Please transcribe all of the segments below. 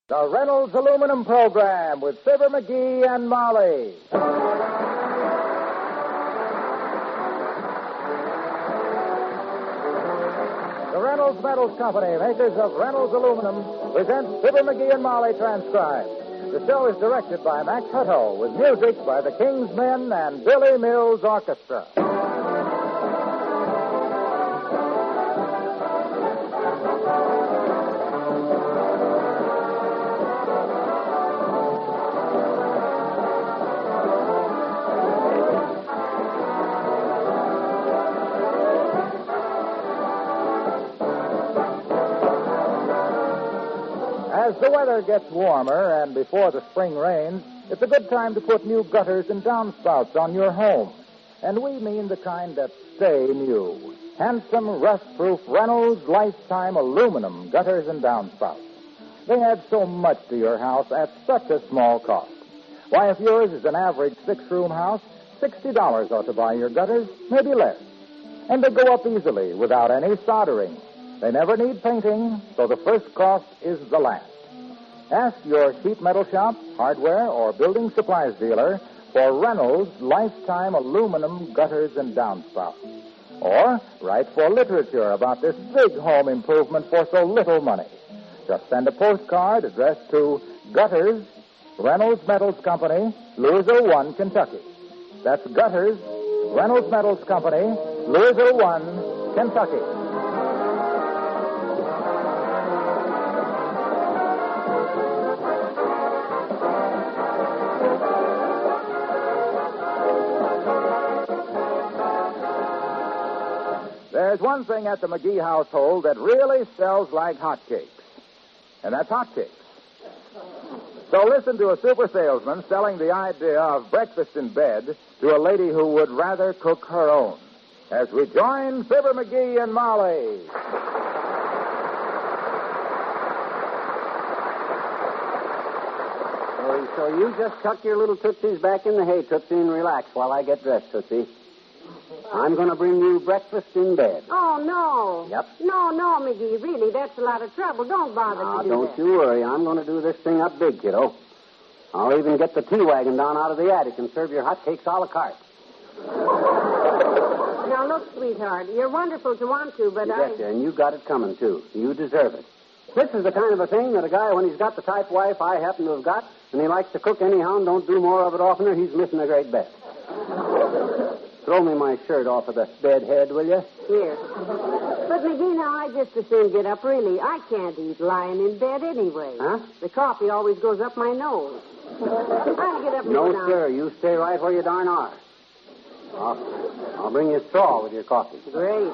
The Reynolds Aluminum Program with Fibber McGee and Molly. The Reynolds Metals Company, makers of Reynolds Aluminum, presents Fibber McGee and Molly transcribed. The show is directed by Max Hutto, with music by the King's Men and Billy Mills Orchestra. As the weather gets warmer and before the spring rains, it's a good time to put new gutters and downspouts on your home. And we mean the kind that stay new. Handsome, rust-proof Reynolds Lifetime Aluminum gutters and downspouts. They add so much to your house at such a small cost. Why, if yours is an average six-room house, $60 ought to buy your gutters, maybe less. And they go up easily without any soldering. They never need painting, so the first cost is the last. Ask your sheet metal shop, hardware, or building supplies dealer for Reynolds Lifetime Aluminum gutters and downspouts. Or write for literature about this big home improvement for so little money. Just send a postcard addressed to Gutters, Reynolds Metals Company, Louisville 1, Kentucky. That's Gutters, Reynolds Metals Company, Louisville 1, Kentucky. There's one thing at the McGee household that really sells like hotcakes, and that's hotcakes. So listen to a super salesman selling the idea of breakfast in bed to a lady who would rather cook her own, as we join Fibber McGee and Molly. So you just tuck your little tootsies back in the hay, Tootsie, and relax while I get dressed, Tootsie. I'm going to bring you breakfast in bed. Oh, no. Yep. No, McGee, really, that's a lot of trouble. Don't bother Now, to do don't that. you worry. I'm going to do this thing up big, kiddo. I'll even get the tea wagon down out of the attic and serve your hotcakes a la carte. Now, look, sweetheart, you're wonderful to want to, but You betcha, and you got it coming, too. You deserve it. This is the kind of a thing that a guy, when he's got the type wife I happen to have got, and he likes to cook anyhow and don't do more of it oftener, he's missing a great bet. Throw me my shirt off of the bed head, will you? Here. But, McGee, now, I just as soon get up, really. I can't eat lying in bed anyway. Huh? The coffee always goes up my nose. I'll get up and No, go down. sir. You stay right where you darn are. I'll bring you a straw with your coffee. Great.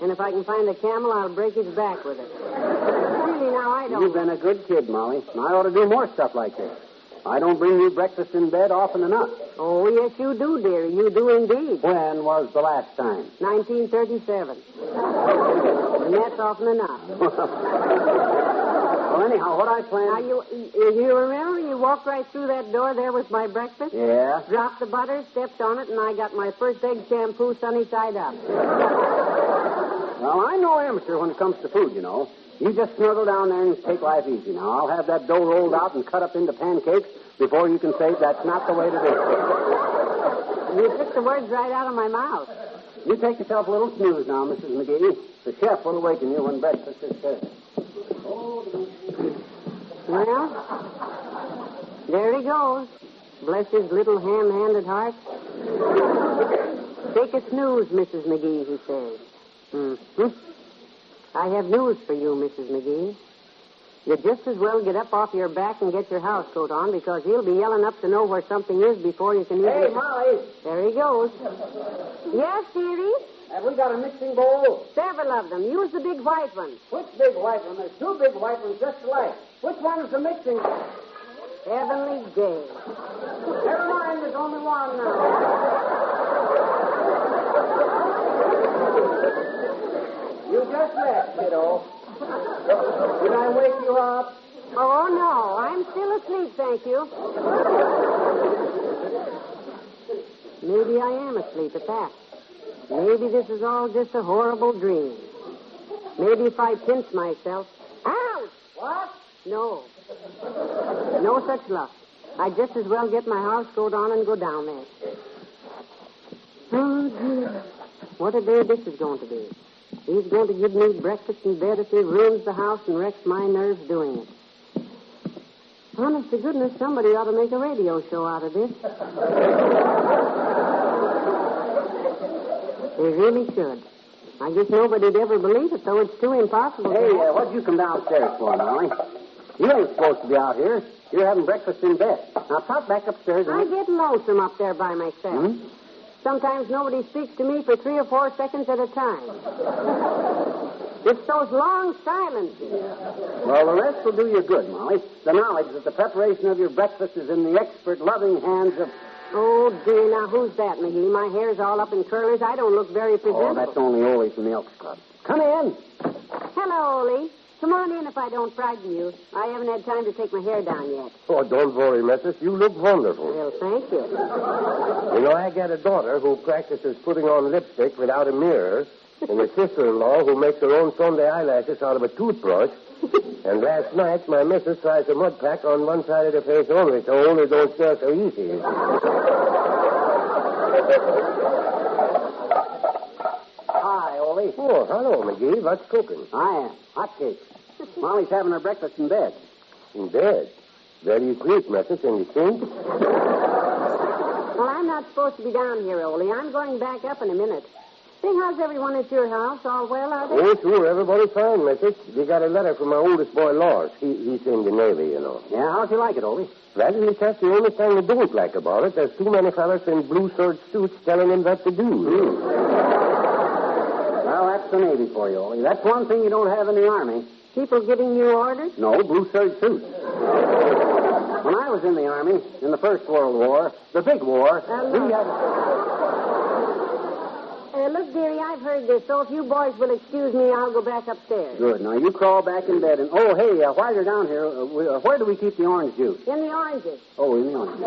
And if I can find a camel, I'll break his back with it. Really, now, I don't... You've been a good kid, Molly. And I ought to do more stuff like this. I don't bring you breakfast in bed often enough. Oh, yes, you do, dearie. You do indeed. When was the last time? 1937. And that's often enough. Well, anyhow, what I plan... Now, you remember you walked right through that door there with my breakfast? Yeah? Dropped the butter, stepped on it, and I got my first egg shampoo sunny side up. Well, I'm no amateur when it comes to food, you know. You just snuggle down there and take life easy. Now, I'll have that dough rolled out and cut up into pancakes before you can say that's not the way to do it. You took the words right out of my mouth. You take yourself a little snooze now, Mrs. McGee. The chef will awaken you when breakfast is served. Well, there he goes. Bless his little ham-handed heart. Take a snooze, Mrs. McGee, he says. Mm-hmm. I have news for you, Mrs. McGee. You'd just as well get up off your back and get your house coat on, because he'll be yelling up to know where something is before you can even... Hey, Molly! There he goes. Yes, dearie? Have we got a mixing bowl? Several of them. Use the big white one. Which big white one? There's two big white ones just alike. Which one is the mixing bowl? Heavenly day. Never mind, there's only one now. You just left, kiddo. Did I wake you up? Oh, no. I'm still asleep, thank you. Maybe I am asleep at that. Maybe this is all just a horrible dream. Maybe if I pinch myself... Ouch! What? No. No such luck. I'd just as well get my housecoat on and go down there. Oh, dear. What a day this is going to be. He's going to give me breakfast in bed if he ruins the house and wrecks my nerves doing it. Honest to goodness, somebody ought to make a radio show out of this. They really should. I guess nobody'd ever believe it, though it's too impossible. Hey, what'd you come downstairs for, Molly? You ain't supposed to be out here. You're having breakfast in bed. Now, pop back upstairs and... I get lonesome up there by myself. Sometimes nobody speaks to me for 3 or 4 seconds at a time. It's those long silences. Well, the rest will do you good, Molly. The knowledge that the preparation of your breakfast is in the expert, loving hands of... Oh, dear, now who's that, McGee? My hair's all up in curlers. I don't look very presentable. Oh, that's only Ole from the Elks Club. Come in. Hello, Ole. Come on in if I don't frighten you. I haven't had time to take my hair down yet. Oh, don't worry, missus. You look wonderful. Well, thank you. You know, I got a daughter who practices putting on lipstick without a mirror, and a sister-in-law who makes her own Sunday eyelashes out of a toothbrush. And last night, my missus tries a mud pack on one side of the face only, so only don't stare so easy. Hi, Ole. Oh, hello, McGee. What's cooking? I am. Hot cakes. Molly's having her breakfast in bed. In bed? Very sweet, missus, in the sink. Well, I'm not supposed to be down here, Ole. I'm going back up in a minute. Say, how's everyone at your house? All well, are they? Oh, sure. Everybody's fine, missus. We got a letter from my oldest boy, Lars. He's in the Navy, you know. Yeah, how'd you like it, Ole? Well, that's the only thing I don't like about it. There's too many fellas in blue serge suits telling him what to do. Well, that's the Navy for you, Ole. That's one thing you don't have in the Army. People giving you orders? No, blue serge suits. When I was in the Army, in the First World War, the big war, we had... Look, dearie, I've heard this, so if you boys will excuse me, I'll go back upstairs. Good. Now, you crawl back in bed and... Oh, hey, while you're down here, where do we keep the orange juice? In the oranges. Oh, in the orange juice.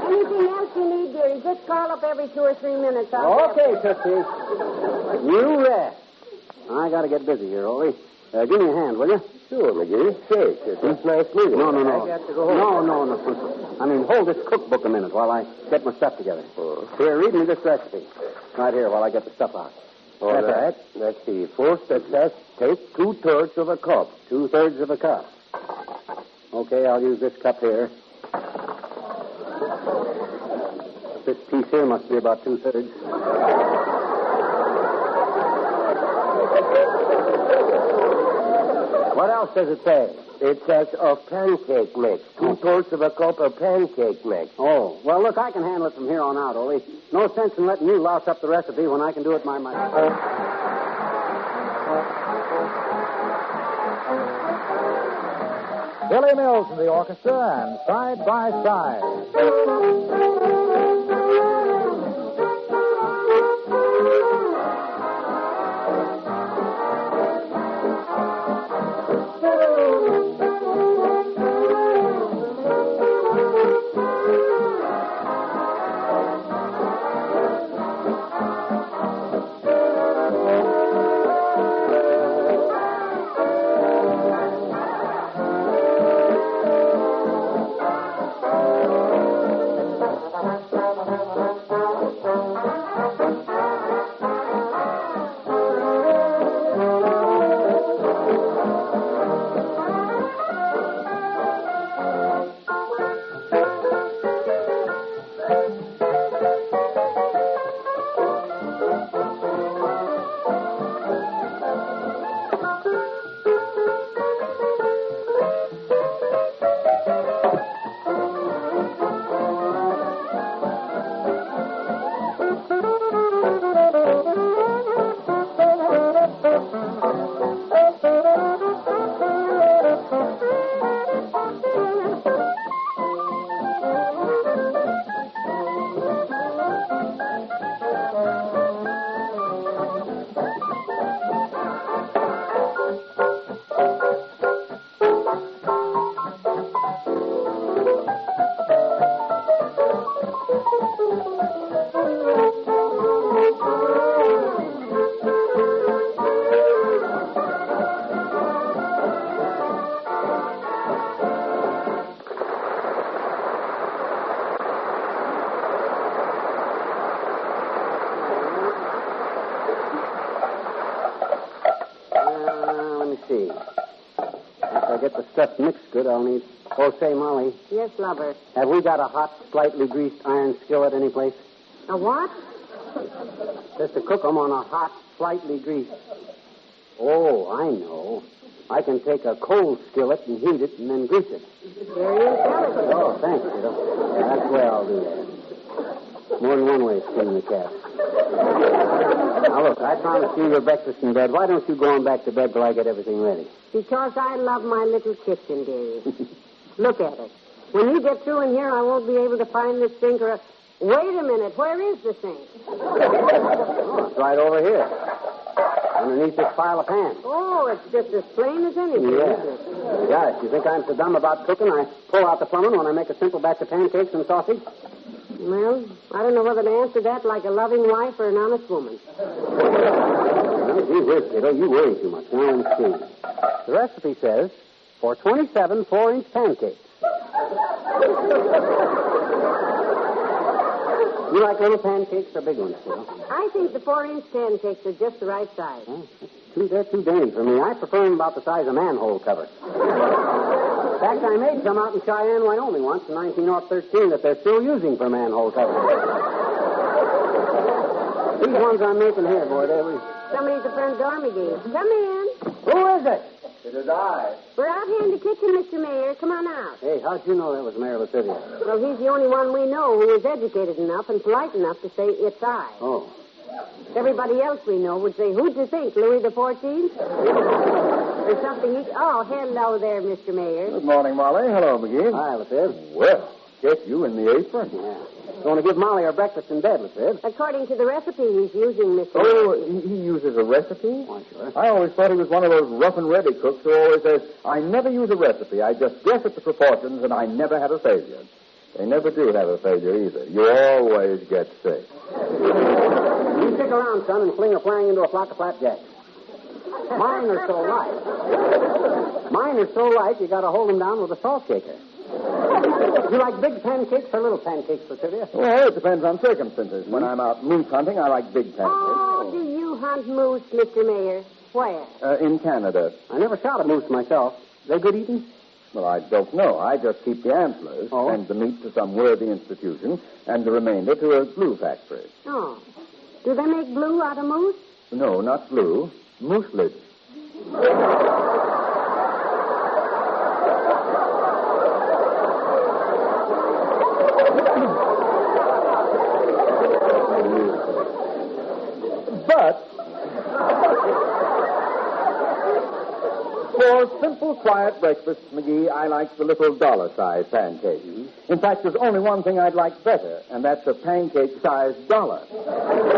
Anything else you need, dearie, just call up every 2 or 3 minutes. Okay, Trusty. You rest. I got to get busy here, Ole. Give me a hand, will you? Sure, McGee. Say, it's nice meeting you. No. I got to go home. No. I mean, hold this cookbook a minute while I get my stuff together. Oh. Here, read me this recipe. Right here while I get the stuff out. All right. Let's see. First, it says take 2/3 of a cup. 2/3 of a cup. Okay, I'll use this cup here. This piece here must be about 2/3. What else does it say? It says of pancake mix. 2/3 of a cup of pancake mix. Oh, well, look, I can handle it from here on out, Ole. No sense in letting you louse up the recipe when I can do it myself. Billy Mills in the orchestra and Side by Side. see. After I get the stuff mixed good, I'll need... Oh, say, Molly, Yes, lover. have we got a hot, slightly greased iron skillet anyplace? A what? Just to cook 'em on a hot, slightly greased... Oh, I know. I can take a cold skillet and heat it and then grease it. Very intelligent. Oh, thanks, kiddo. Yeah, that's the way I'll do that. More than one way of skinning the cat. Now, look, I promised you your breakfast in bed. Why don't you go on back to bed till I get everything ready? Because I love my little kitchen, dearie. Look at it. When you get through in here, I won't be able to find the sink or a... Wait a minute. Where is the sink? Oh, it's right over here. Underneath this pile of pans. Oh, it's just as plain as anything, Yeah. isn't it? Gosh, you think I'm so dumb about cooking? I pull out the plumbing when I make a simple batch of pancakes and sausage? Well, I don't know whether to answer that like a loving wife or an honest woman. Well, gee whiz, kiddo, you worry too much. Now, let's see. The recipe says, for 27 4-inch pancakes. You like little pancakes or big ones, kiddo? I think the 4-inch pancakes are just the right size. Well, they're too dainty for me. I prefer them about the size of manhole covers. In fact, I made some out in Cheyenne, Wyoming once in 1913 that they're still using for manhole covers. These ones I'm making here, boy, they were... Somebody's at the front door, McGee. Come in. Who is it? It is I. We're out here in the kitchen, Mr. Mayor. Come on out. Hey, how'd you know that was Mayor Lacidia? Well, he's the only one we know who is educated enough and polite enough to say it's I. Oh. Everybody else we know would say, who'd you think, Louis XIV? Or something. Oh, hello there, Mr. Mayor. Good morning, Molly. Hello, McGee. Hi, Lafib. Well, get you in the apron. Yeah. Going to give Molly her breakfast in bed, Lafib. According to the recipe he's using, Mr. Oh, Mayor. he uses a recipe? Why, sure. I always thought he was one of those rough and ready cooks who always says, I never use a recipe. I just guess at the proportions, and I never have a failure. They never do have a failure either. You always get sick. You stick around, son, and fling a flang into a flock of flapjacks. Mine are so light. Mine are so light, you got to hold them down with a salt shaker. You like big pancakes or little pancakes, Lacidia? Well, it depends on circumstances. When I'm out moose hunting, I like big pancakes. Oh, do you hunt moose, Mr. Mayor? Where? In Canada. I never shot a moose myself. They good eating? Well, I don't know. I just keep the antlers, Oh. send the meat to some worthy institution, and the remainder to a glue factory. Oh. Do they make glue out of moose? No, not glue. Mucilage. But for simple, quiet breakfast, McGee, I like the little dollar-sized pancake. In fact, there's only one thing I'd like better, and that's a pancake-sized dollar. Well,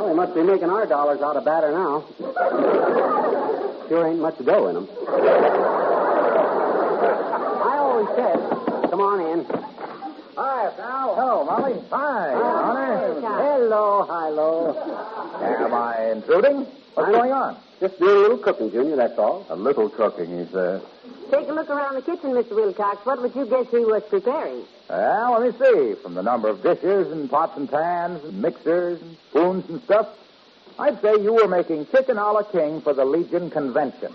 they must be making our dollars out of batter now. Sure ain't much dough in them. I always said, come on in. Hi, pal. Hello, Molly. Hi, Honor. Hello, hi-lo. Am I intruding? What's going on? Just doing a little cooking, Junior, that's all. A little cooking, he says. Take a look around the kitchen, Mr. Wilcox. What would you guess he was preparing? Well, let me see. From the number of dishes and pots and pans and mixers and spoons and stuff, I'd say you were making chicken a la king for the Legion Convention.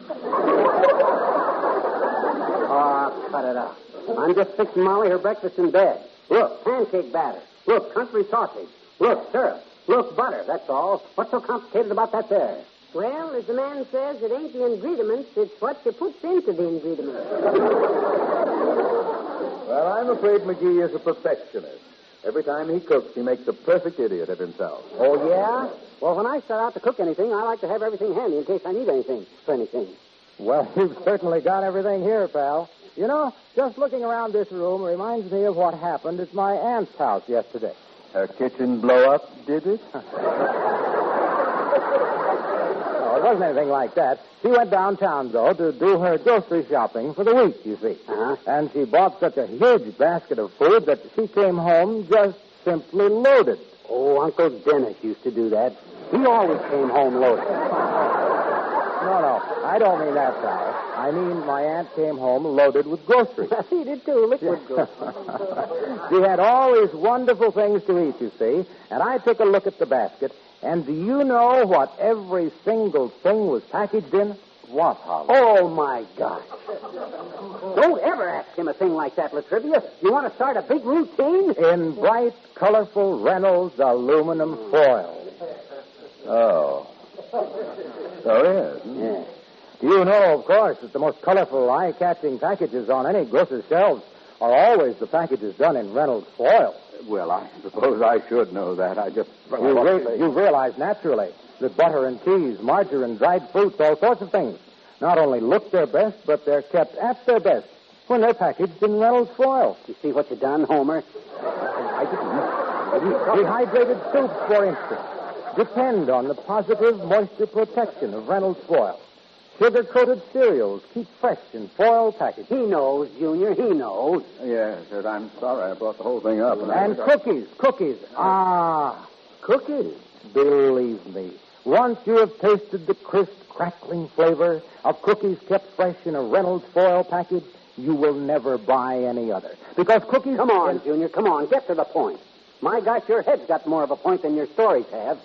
Ah, cut it out. I'm just fixing Molly her breakfast in bed. Look, pancake batter. Look, country sausage. Look, syrup. Look, butter. That's all. What's so complicated about that there? Well, as the man says, it ain't the ingredients, it's what you put into the ingredients. Well, I'm afraid McGee is a perfectionist. Every time he cooks, he makes a perfect idiot of himself. Oh, yeah? Well, when I start out to cook anything, I like to have everything handy in case I need anything for anything. Well, you've certainly got everything here, pal. You know, just looking around this room reminds me of what happened at my aunt's house yesterday. Her kitchen blow up, did it? No, it wasn't anything like that. She went downtown, though, to do her grocery shopping for the week, you see. Uh-huh. And she bought such a huge basket of food that she came home just simply loaded. Oh, Uncle Dennis used to do that. He always came home loaded. No, I don't mean that, pal. I mean my aunt came home loaded with groceries. He did, too. Liquid groceries. She had all these wonderful things to eat, you see, and I took a look at the basket, and do you know what every single thing was packaged in? what, Holly? Oh, my gosh. Don't ever ask him a thing like that, Latrivia. You want to start a big routine? In bright, colorful Reynolds aluminum foil. Oh. So it is. Yeah. You know, of course, that the most colorful, eye-catching packages on any grocer's shelves are always the packages done in Reynolds foil. Well, I suppose I should know that. I just... You realize, naturally, that butter and cheese, margarine, dried fruits, all sorts of things, not only look their best, but they're kept at their best when they're packaged in Reynolds foil. You see what you done, Homer? I didn't. Dehydrated soups, for instance, depend on the positive moisture protection of Reynolds foil. Sugar-coated cereals keep fresh in foil packaging. He knows, Junior, he knows. Yes, sir, I'm sorry I brought the whole thing up. And cookies. Ah, cookies. Believe me, once you have tasted the crisp, crackling flavor of cookies kept fresh in a Reynolds foil package, you will never buy any other. Because cookies... Come on, Junior, come on, get to the point. My gosh, your head's got more of a point than your stories have.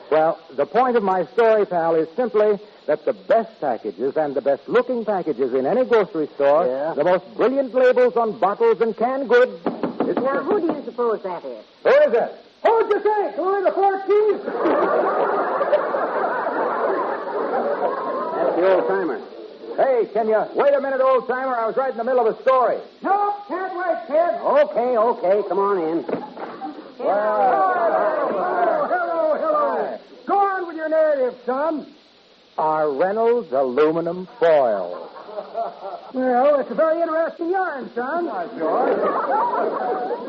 Well, the point of my story, pal, is simply that the best packages and the best-looking packages in any grocery store, the most brilliant labels on bottles and canned goods... Now, who do you suppose that is? Who is it? Who'd you say? Who are the 4 keys? That's the old-timer. Hey, can you wait a minute, old-timer? I was right in the middle of a story. No, can't wait, kid. Okay, come on in. Hello. Go on with your narrative, son. Our Reynolds aluminum foil. Well, it's a very interesting yarn, son.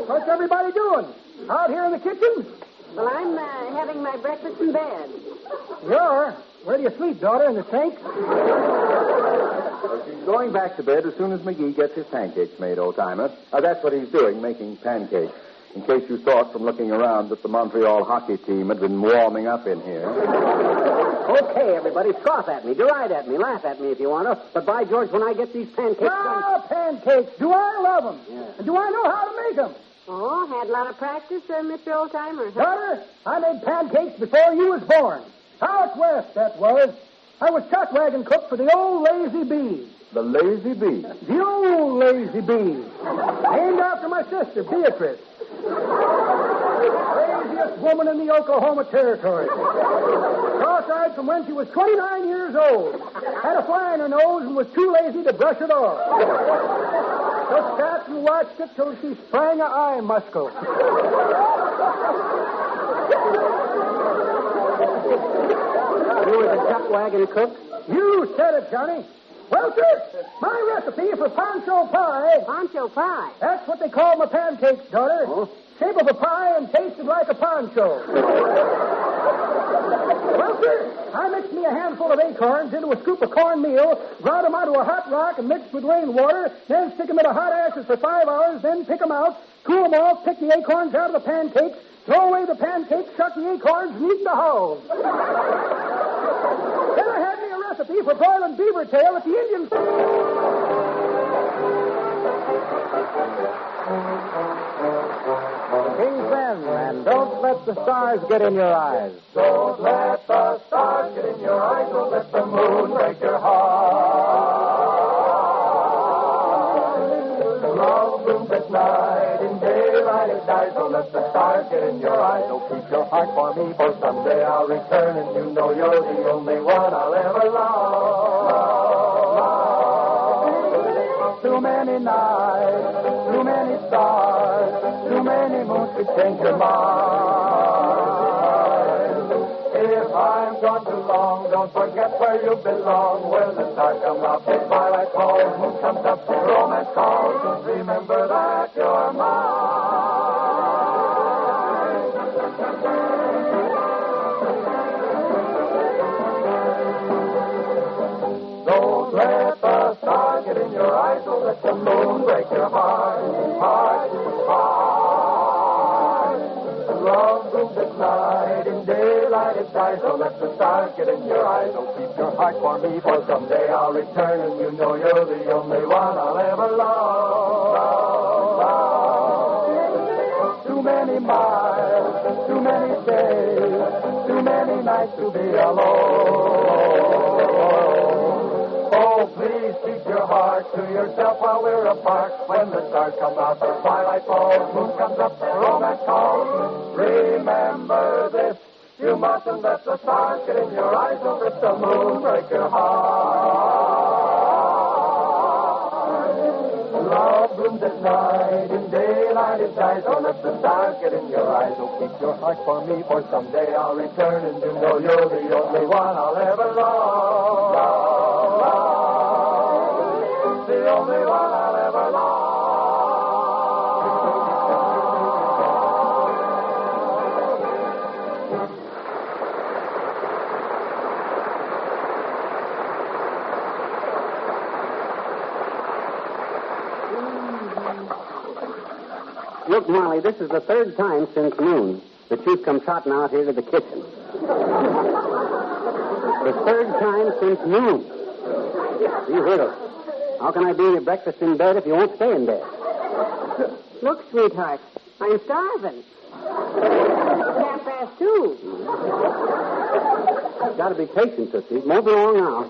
What's everybody doing? Out here in the kitchen? Well, I'm having my breakfast in bed. Where do you sleep, daughter? In the sink? She's going back to bed as soon as McGee gets his pancakes made, old-timer. That's what he's doing, making pancakes. In case you thought from looking around that the Montreal hockey team had been warming up in here. Okay, everybody, scoff at me, deride at me, laugh at me if you want to. But by George, when I get these pancakes... Pancakes. Do I love them? Yeah. And do I know how to make them? Oh, had a lot of practice, Mr. Old-Timer. Daughter, I made pancakes before you was born. Out west, that was. I was chuck wagon cook for the old Lazy Bees. The Lazy Bee. The old Lazy Bees. Named after my sister, Beatrice. Laziest woman in the Oklahoma Territory. Cross-eyed from when she was 29 years old. Had a fly in her nose and was too lazy to brush it off. Just sat and watched it till she sprang a eye muscle. You were the chuck wagon cook? You said it, Johnny. Well, sir, my recipe for poncho pie. Poncho pie. That's what they call my pancakes, daughter. Oh? Shape of a pie and tasted like a poncho. Well, sir, I mixed me a handful of acorns into a scoop of cornmeal, brought them onto a hot rock and mixed with rainwater, then stick them in a hot ashes for 5 hours, then pick them out, cool them off, pick the acorns out of the pancakes, throw away the pancakes, shuck the acorns, and eat the hulls. Then I had me a recipe for broiling beaver tail at the Indian... King's Men, and don't let the stars get in your eyes. Don't let the stars get in your eyes. Don't let the moon break your heart. Love blooms at night, in daylight it dies. Don't let the stars get in your eyes. Don't keep your heart for me, for someday I'll return, and you know you're the only one I'll ever love. Too many nights, too many stars, too many moons to change your mind. If I'm gone too long, don't forget where you belong. Where the stars come up, the twilight falls, moon comes up, romance calls. Just remember that you're mine. Don't let the stars get in your eyes. Don't let the moon break your heart. Love blooms at night, in daylight it dies. Don't let the stars get in your eyes. Don't keep your heart for me, for someday I'll return, and you know you're the only one I'll ever love. Too many miles, too many days, too many any night to be alone. Oh, please keep your heart to yourself while we're apart. When the stars come out, the twilight falls, moon comes up, romance calls. Remember this, you mustn't let the stars get in your eyes, or if the moon break your heart. Love blooms at night, in daylight it dies. Don't let the stars get in your eyes. Oh, keep your heart for me, for someday I'll return, and you know you're the only one I'll ever love. The only one I'll ever love. Look, Molly, this is the third time since noon that you've come trotting out here to the kitchen. The third time since noon. You heard it. How can I bring you breakfast in bed if you won't stay in bed? Look, sweetheart, I'm starving. It's 2:30. You've got to be patient, Tootsie. Move along now.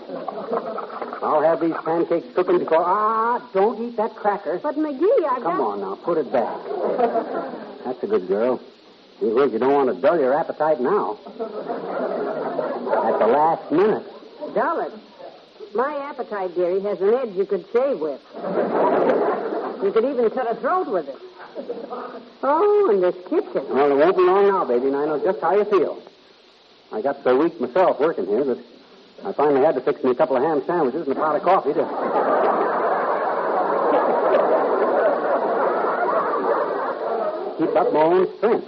I'll have these pancakes cooking before... don't eat that cracker. But, McGee, Come on now, put it back. That's a good girl. Anyway, you don't want to dull your appetite now. At the last minute. Dull it. My appetite, dearie, has an edge you could shave with. You could even cut a throat with it. Oh, and this kitchen. Well, it won't be long now, baby, and I know just how you feel. I got so weak myself working here that I finally had to fix me a couple of ham sandwiches and a pot of coffee to... keep up my own strength.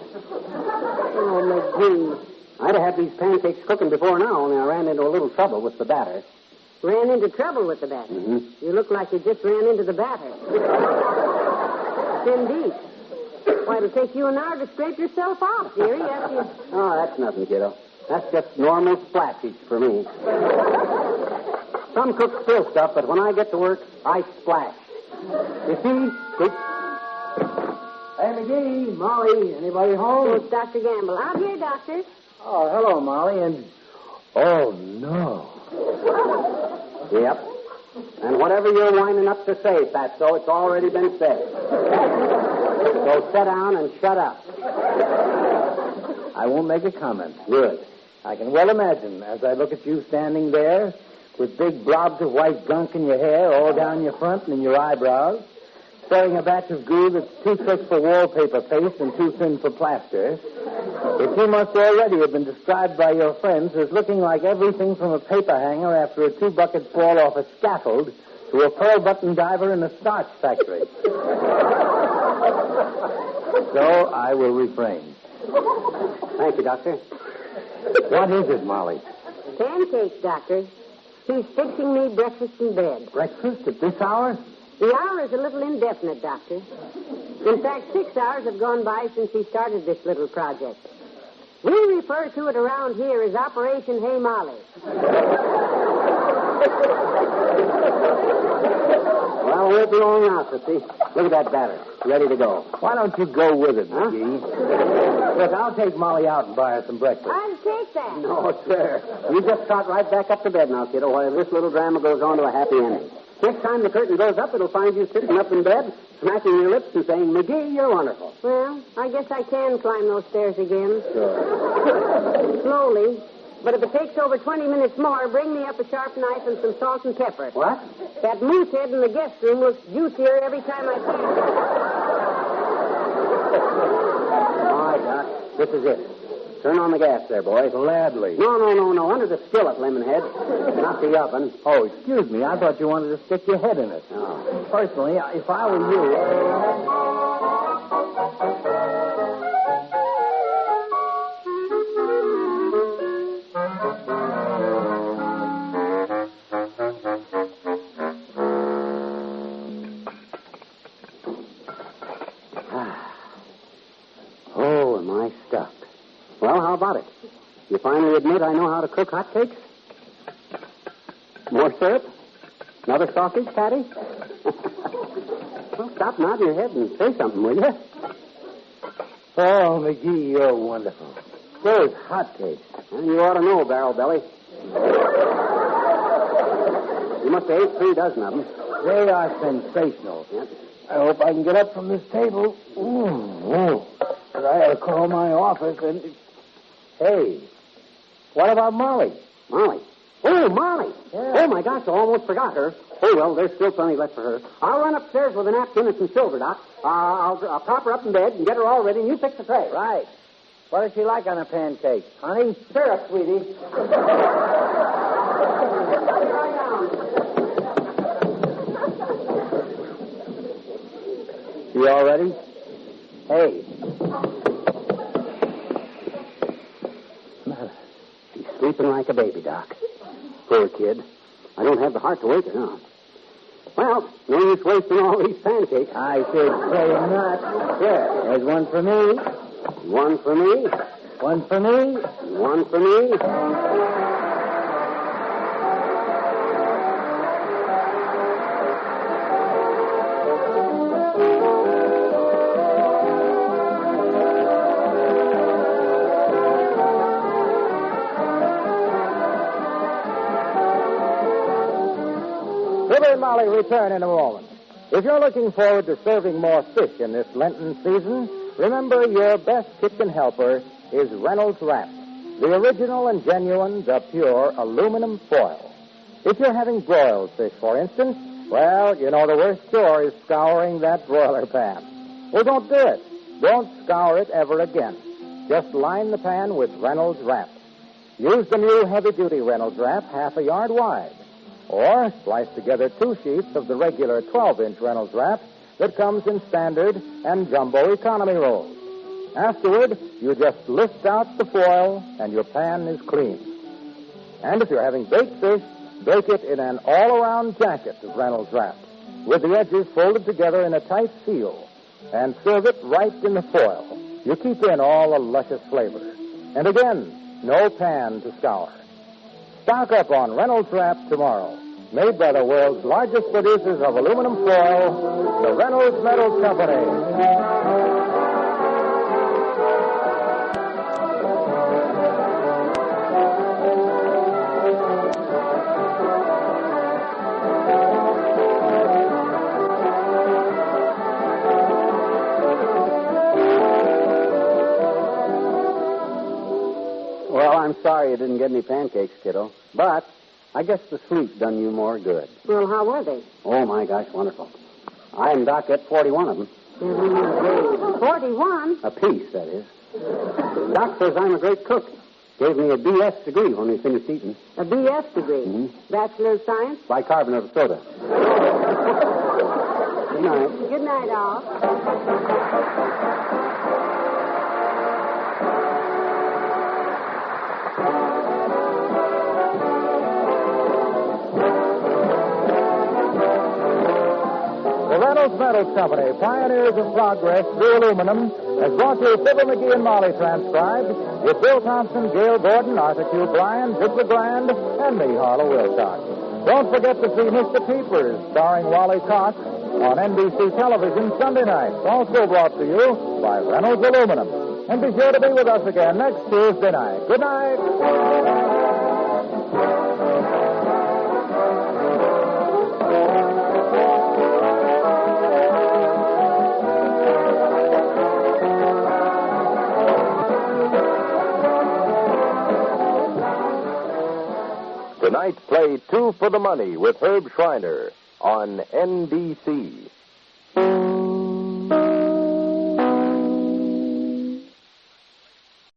Oh, McGee. I'd have had these pancakes cooking before now, only I ran into a little trouble with the batter. Ran into trouble with the batter? Mm-hmm. You look like you just ran into the batter. Indeed. Why, it'll take you an hour to scrape yourself off, dearie, after you... Oh, that's nothing, kiddo. That's just normal splashes for me. Some cooks spill stuff, but when I get to work, I splash. You see? Hey, McGee, Molly, anybody home? It's Dr. Gamble. Out here, Doctor. Oh, hello, Molly, and... Oh, no. Yep. And whatever you're winding up to say, Fatso, it's already been said. So sit down and shut up. I won't make a comment. Good. I can well imagine, as I look at you standing there, with big blobs of white gunk in your hair all down your front and in your eyebrows, stirring a batch of glue that's too thick for wallpaper paste and too thin for plaster, that you must already have been described by your friends as looking like everything from a paper hanger after a 2-bucket fall off a scaffold to a pearl button diver in a starch factory. So I will refrain. Thank you, Doctor. What is it, Molly? Pancakes, Doctor. He's fixing me breakfast in bed. Breakfast at this hour? The hour is a little indefinite, Doctor. In fact, 6 hours have gone by since he started this little project. We refer to it around here as Operation Hey Molly. Well, we'll be on now, Tootsie. Look at that batter. Ready to go. Why don't you go with it, Huh? McGee? Look, I'll take Molly out and buy her some breakfast. I'll take that. No, sir. You just trot right back up to bed now, kiddo, while this little drama goes on to a happy ending. Next time the curtain goes up, it'll find you sitting up in bed, smacking your lips and saying, McGee, you're wonderful. Well, I guess I can climb those stairs again. Sure. Slowly. But if it takes over 20 minutes more, bring me up a sharp knife and some salt and pepper. What? That moose head in the guest room looks juicier every time I see it. All right, Doc. This is it. Turn on the gas there, boys. Gladly. No. Under the skillet, Lemonhead. Not the oven. Oh, excuse me. I thought you wanted to stick your head in it. No. Personally, if I were you... Oh, am I stuffed? Well, how about it? You finally admit I know how to cook hotcakes? More syrup? Another sausage patty? Well, stop nodding your head and say something, will you? Oh, McGee, you're wonderful. Those hotcakes. Well, you ought to know, Barrel Belly. You must have ate 3 dozen of them. They are sensational. Yep. I hope I can get up from this table. But I ought to call my office and... Hey, what about Molly? Molly. Oh, Molly. Yeah. Oh, my gosh, I almost forgot her. Oh, well, there's still plenty left for her. I'll run upstairs with a napkin and some silver, Doc. I'll prop her up in bed and get her all ready, and you fix the tray. Right. What does she like on a pancake? Honey? Syrup, sweetie. Right down. You all ready? Hey. She's sleeping like a baby, Doc. Poor kid. I don't have the heart to wake her now. Well, no use wasting all these pancakes. I should say not. There. There's one for me. One for me. One for me. One for me. Fibber and Molly return in a moment. If you're looking forward to serving more fish in this Lenten season, remember your best kitchen helper is Reynolds Wrap, the original and genuine, the pure aluminum foil. If you're having broiled fish, for instance, well, you know the worst chore is scouring that broiler pan. Well, don't do it. Don't scour it ever again. Just line the pan with Reynolds Wrap. Use the new heavy-duty Reynolds Wrap, half a yard wide. Or splice together 2 sheets of the regular 12-inch Reynolds Wrap that comes in standard and jumbo economy rolls. Afterward, you just lift out the foil and your pan is clean. And if you're having baked fish, bake it in an all-around jacket of Reynolds Wrap, with the edges folded together in a tight seal, and serve it right in the foil. You keep in all the luscious flavor. And again, no pan to scour. Stock up on Reynolds Wrap tomorrow. Made by the world's largest producers of aluminum foil, the Reynolds Metal Company. Well, I'm sorry you didn't get any pancakes, kiddo. But I guess the sleep done you more good. Well, how were they? Oh, my gosh, wonderful. I and Doc ate 41 of them. 41? A piece, that is. Doc says I'm a great cook. Gave me a B.S. degree when we finished eating. A B.S. degree? Mm-hmm. Bachelor of Science? Bicarbonate of soda. Good night. Good night, all. The Reynolds Metal Company, pioneers of progress through aluminum, has brought you Fibber McGee and Molly transcribed with Bill Thompson, Gail Gordon, Arthur Q. Bryan, Dick LeGrand, and me, Harlow Wilcox. Don't forget to see Mr. Peepers, starring Wally Cox, on NBC television Sunday night. Also brought to you by Reynolds Aluminum. And be sure to be with us again next Tuesday night. Good night. Tonight, play Two for the Money with Herb Schreiner on NBC.